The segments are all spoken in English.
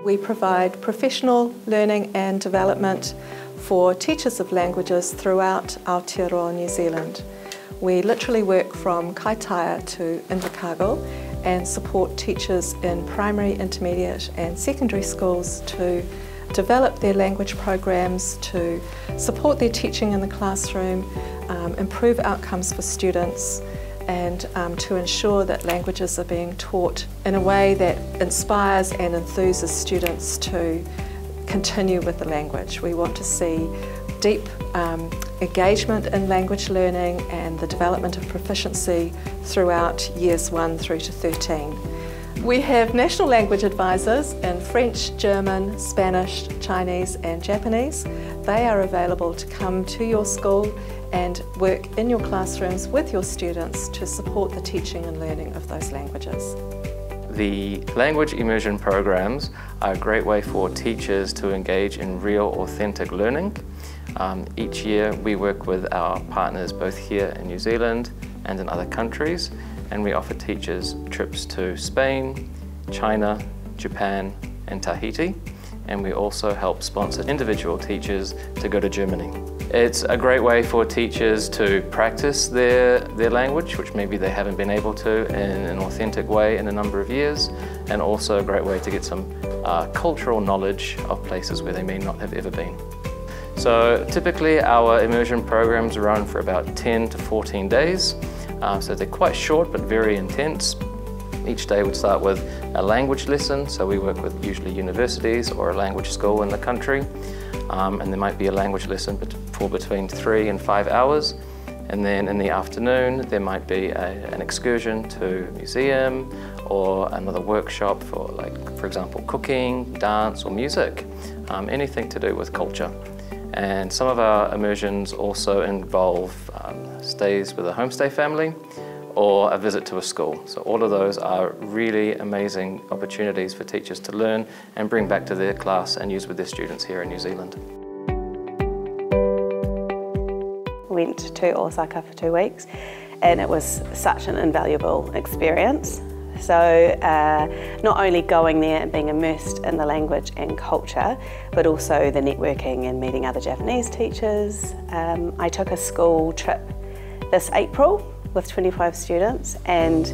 We provide professional learning and development for teachers of languages throughout Aotearoa, New Zealand. We literally work from Kaitaia to Invercargill and support teachers in primary, intermediate and secondary schools to develop their language programs, to support their teaching in the classroom, improve outcomes for students, and to ensure that languages are being taught in a way that inspires and enthuses students to continue with the language. We want to see deep engagement in language learning and the development of proficiency throughout years 1 through to 13. We have national language advisors in French, German, Spanish, Chinese and Japanese. They are available to come to your school and work in your classrooms with your students to support the teaching and learning of those languages. The language immersion programs are a great way for teachers to engage in real, authentic learning. Each year we work with our partners both here in New Zealand and in other countries, and we offer teachers trips to Spain, China, Japan and Tahiti, and we also help sponsor individual teachers to go to Germany. It's a great way for teachers to practice their language, which maybe they haven't been able to in an authentic way in a number of years, and also a great way to get some cultural knowledge of places where they may not have ever been. So typically our immersion programs run for about 10 to 14 days, so they're quite short but very intense. Each day would start with a language lesson, so we work with usually universities or a language school in the country, and there might be a language lesson for between 3 and 5 hours, and then in the afternoon there might be an excursion to a museum or another workshop for, like, for example, cooking, dance or music, anything to do with culture. And some of our immersions also involve stays with a homestay family or a visit to a school. So all of those are really amazing opportunities for teachers to learn and bring back to their class and use with their students here in New Zealand. Went to Osaka for 2 weeks and it was such an invaluable experience. So not only going there and being immersed in the language and culture, but also the networking and meeting other Japanese teachers. I took a school trip this April with 25 students, and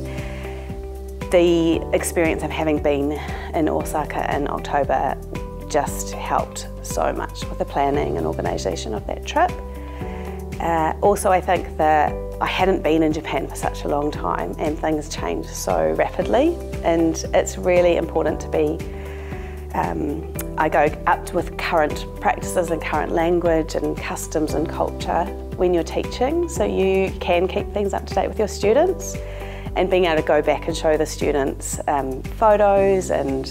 the experience of having been in Osaka in October just helped so much with the planning and organisation of that trip. Also, I think that I hadn't been in Japan for such a long time and things change so rapidly, and it's really important to be, I go up with current practices and current language and customs and culture when you're teaching, so you can keep things up to date with your students, and being able to go back and show the students photos and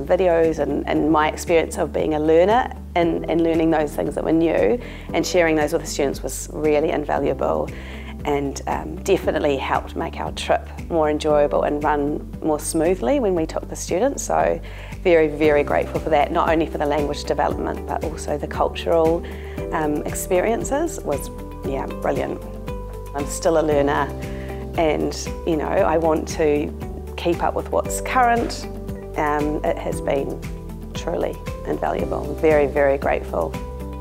videos and my experience of being a learner and learning those things that were new and sharing those with the students was really invaluable, and definitely helped make our trip more enjoyable and run more smoothly when we took the students. So very, very grateful for that, not only for the language development but also the cultural experiences was, yeah, brilliant. I'm still a learner, and you know, I want to keep up with what's current. It has been truly invaluable. I'm very, very grateful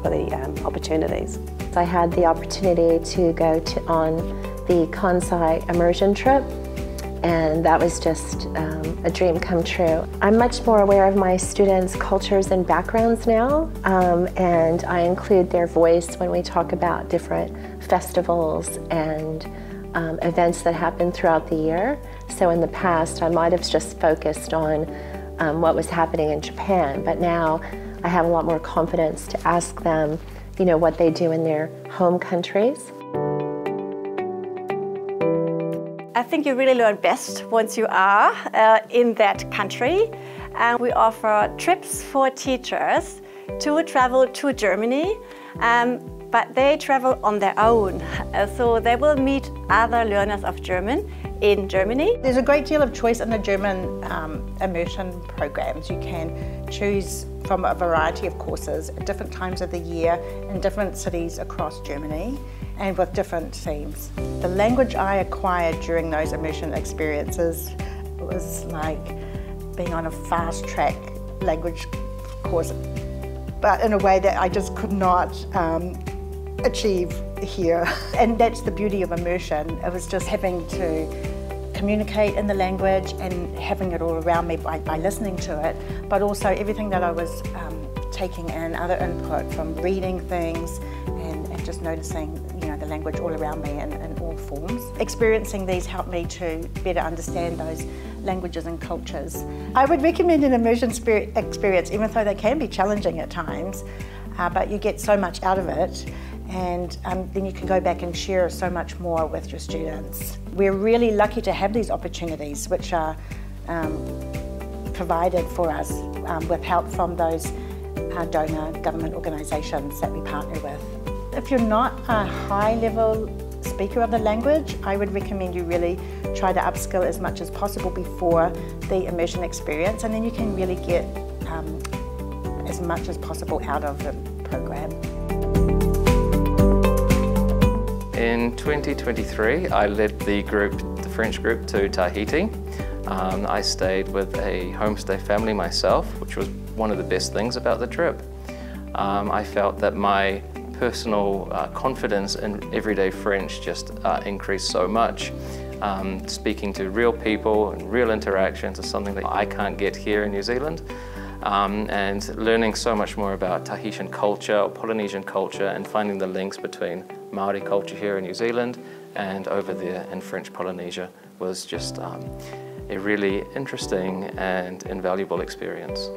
for the opportunities. I had the opportunity to go on the Kansai immersion trip, and that was just a dream come true. I'm much more aware of my students' cultures and backgrounds now, and I include their voice when we talk about different festivals and events that happen throughout the year. So in the past, I might have just focused on what was happening in Japan, but now I have a lot more confidence to ask them, you know, what they do in their home countries. I think you really learn best once you are in that country. And we offer trips for teachers to travel to Germany, but they travel on their own. So they will meet other learners of German in Germany. There's a great deal of choice in the German immersion programs. You can choose from a variety of courses at different times of the year in different cities across Germany and with different themes. The language I acquired during those immersion experiences was like being on a fast track language course, but in a way that I just could not achieve here. And that's the beauty of immersion. It was just having to communicate in the language and having it all around me by listening to it, but also everything that I was taking in, other input from reading things and just noticing, you know, the language all around me in all forms. Experiencing these helped me to better understand those languages and cultures. I would recommend an immersion experience, even though they can be challenging at times, but you get so much out of it, and then you can go back and share so much more with your students. We're really lucky to have these opportunities which are provided for us with help from those donor government organisations that we partner with. If you're not a high-level speaker of the language, I would recommend you really try to upskill as much as possible before the immersion experience, and then you can really get as much as possible out of the program. In 2023, I led the French group to Tahiti. I stayed with a homestay family myself, which was one of the best things about the trip. I felt that my personal confidence in everyday French just increased so much. Speaking to real people and real interactions is something that I can't get here in New Zealand. And learning so much more about Tahitian culture or Polynesian culture and finding the links between Maori culture here in New Zealand and over there in French Polynesia was just a really interesting and invaluable experience.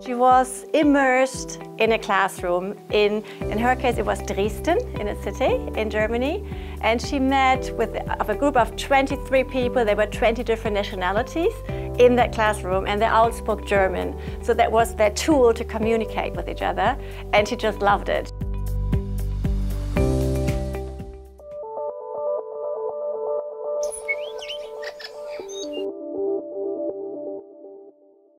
She was immersed in a classroom in her case it was Dresden, in a city in Germany, and she met with a group of 23 people. There were 20 different nationalities in that classroom, and they all spoke German. So that was their tool to communicate with each other, and she just loved it.